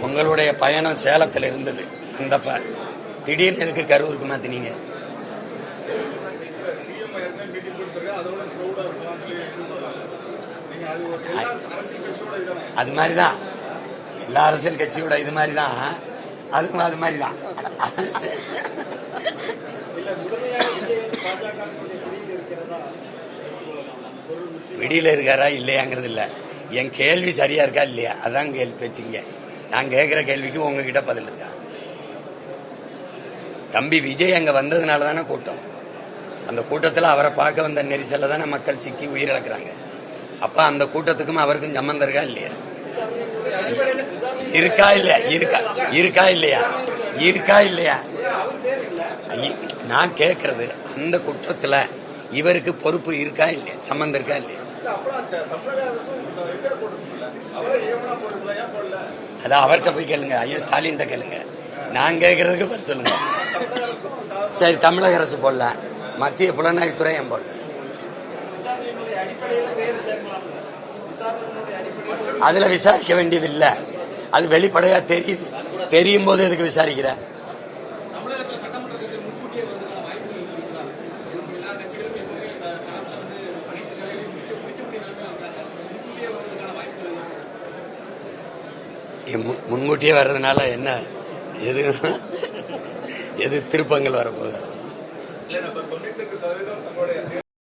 உங்களுடைய பயணம் சேலத்தில் இருந்தது, அந்த திடீர்னு எதுக்கு கரூருக்கு மாத்தினீங்க? அது மாதிரிதான் எல்லா அரசியல் கட்சியோட இது மாதிரிதான், அதுவும் அது மாதிரிதான். பிடியில இருக்காரா இல்லையாங்கிறது இல்ல, என் கேள்வி சரியா இருக்கா இல்லையா அதான் கேள்வி பேச்சுங்க. நான் கேட்கிற கேள்விக்கு உங்ககிட்ட பதில் இருக்கா? தம்பி விஜய் அங்க வந்ததுனால தானே கூட்டம். அந்த கூட்டத்தில் அவரை பார்க்க வந்த நெரிசல்ல தானே மக்கள் சிக்கி உயிரிழக்கிறாங்க. அப்ப அந்த கூட்டத்துக்கும் அவருக்கும் சம்பந்தம் இருக்கா இல்லையா? இருக்கா இல்லையா? இருக்கா இல்லையா? இருக்கா இல்லையா? நான் கேட்கறது, அந்த குற்றத்துல இவருக்கு பொறுப்பு இருக்கா இல்லையா, சம்பந்தம் இருக்கா இல்லையா? அதான் அவர்கிட்ட போய் கேளுங்க, ஐயா ஸ்டாலின் கேளுங்க. நான் கேட்கறதுக்கு பதில் சொல்லுங்க. சரி, தமிழக அரசு போடல, மத்திய புலனாய்வுத்துறை ஏன் போடல? அதுல விசாரிக்க வேண்டியது இல்ல, அது வெளிப்படையா தெரியுது. தெரியும் போது எதுக்கு விசாரிக்கிற? முன்கூட்டியே வர்றதுனால என்ன எது திருப்பங்கள் வரப்போகுது?